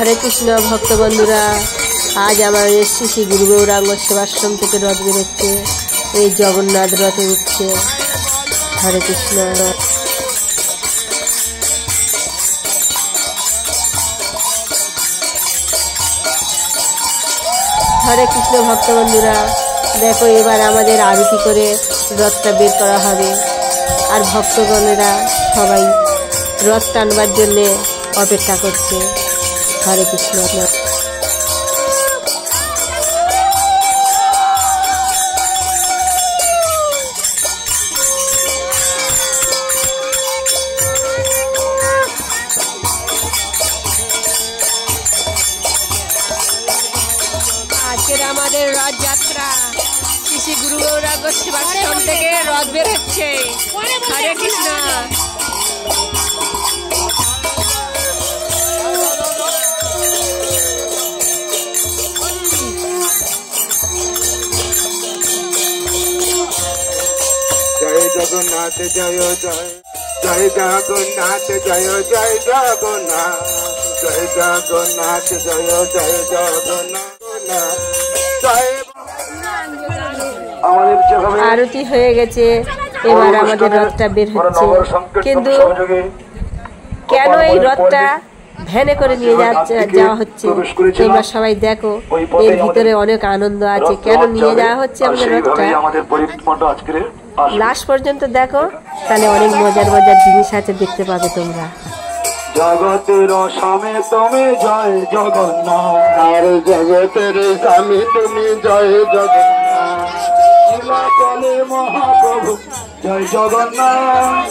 হরে কৃষ্ণ ভক্ত বন্ধুরা, আজ আমার এসছি শ্রী গুরু গৌরাঙ্গ সেবাশ্রম থেকে রথ বেরোচ্ছে। এই জগন্নাথ রথে উঠছে। হরে কৃষ্ণ। হরে কৃষ্ণ ভক্ত বন্ধুরা, দেখো এবার আমাদের আরতি করে রথটা বের করা হবে। আর ভক্তগণেরা সবাই রথ টানবার জন্যে অপেক্ষা করছে। হরে কৃষ্ণ। আজকের আমাদের রথযাত্রা শ্রী গুরু গৌরাঙ্গ সেবাশ্রম থেকে রথ বের হচ্ছে। হরে কৃষ্ণ। জয় জগন্নাথ জয় জয় জয় জগন্নাথ জয় জয় জগন্নাথ জয় জগন্নাথ জয় জয় জগন্নাথ জয়। আরতি হয়ে গেছে, এবার আমাদের রথটা বের হচ্ছে। কিন্তু কেন এই রথটা ভ্যানে করে নিয়ে যাওয়া হচ্ছে তোমরা সবাই দেখো। এর ভিতরে অনেক আনন্দ আছে। কেন নিয়ে যাওয়া হচ্ছে আমাদের রথটা লাস্ট পর্যন্ত দেখো, তাহলে অনেক মজার মজার জিনিস আছে, দেখতে পাবে তোমরা। জগতের স্বামী তুমি জয় জগন্নাথ, আর জগতের স্বামী তুমি জয় জগন্নাথ। চলে মহাপ্রভু জয় জগন্নাথ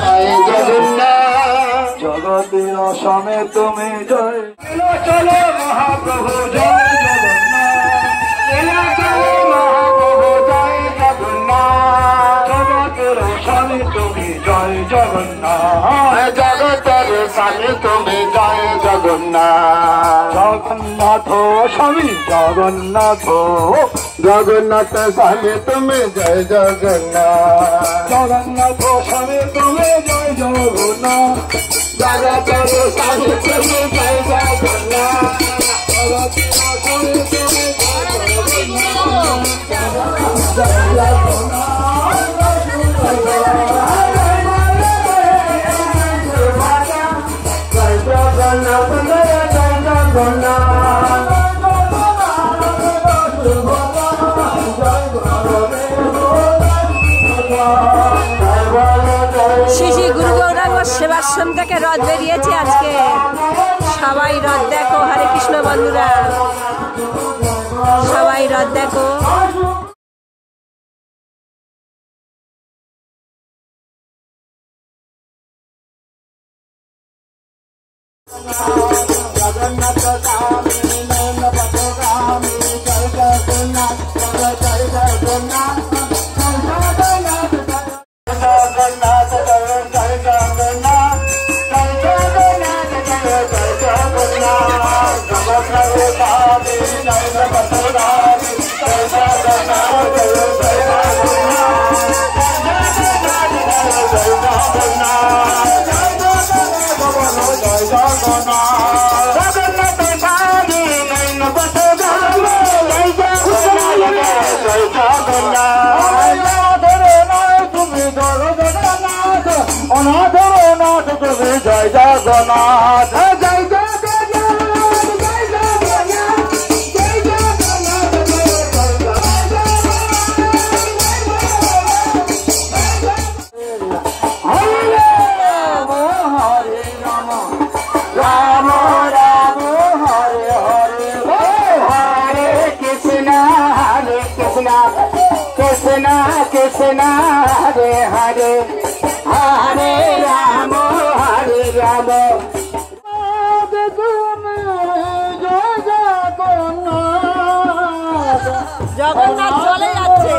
জয় জগন্নাথ। জগতের স্বামী তুমি জয়। চলো মহাপ্রভু জয় জগন্নাথ, চলো মহাপ্রভু জয় জগন্নাথ। জগতের স্বামী তুমি জয় জগন্নাথ, জগতের স্বামী তুমি জয় জগন্নাথ। জগন্নাথ স্বামী জগন্নাথ, জগন্নাথ স্বামী তুমি জয় জগন্নাথ। জগন্নাথ স্বামী তুমি জয় জগন্নাথ, জগতের স্বামী তুমি জয় জগন্নাথ। জগতের স্বামী তুমি জয় জগন্নাথ। শ্রী গুরু গৌরাঙ্গ সেবাশ্রম থেকে রথ বেরিয়েছে আজকে। সবাই রথ দেখো। হরে কৃষ্ণ বন্ধুরা, সবাই রথ দেখো। জগন্নাথ স্বামী নয়ন পথগামী জয় জগন্নাথ জয় জগন্নাথ জগন্নাথ জয় জয় জগন্নাথ জয় জগন্নাথ জয় জয় জগন্নাথ। জগন্নাথ স্বামী নয়ন পথগামী জয় জগন্নাথ জয় জয় অনাথরনাথ তুমি জয় জগন্নাথ জয় জগন্নাথ জয় জগন্নাথ জয় জগন্নাথ হরে রাম হরে রাম রাম রাম হরে হরে হরে কৃষ্ণ কৃষ্ণ কৃষ্ণ হরে হরে হরে রাম জগন্নাথ চলে যাচ্ছে,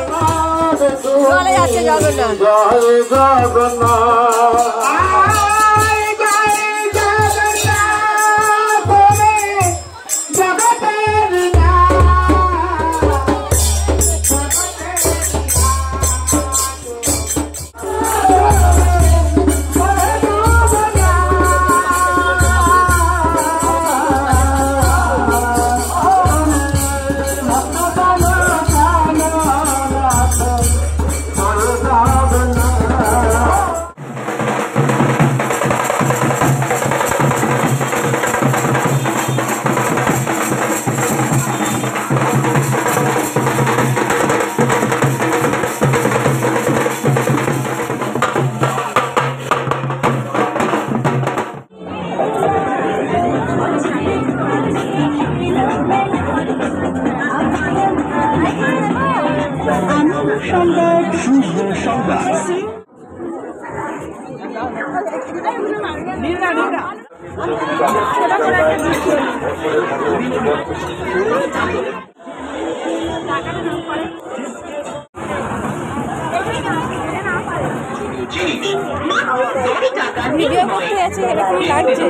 চলে যাচ্ছে জগন্নাথ। জয় জগন্নাথ। ভিডিও করতে আছে এরকম লাগছে।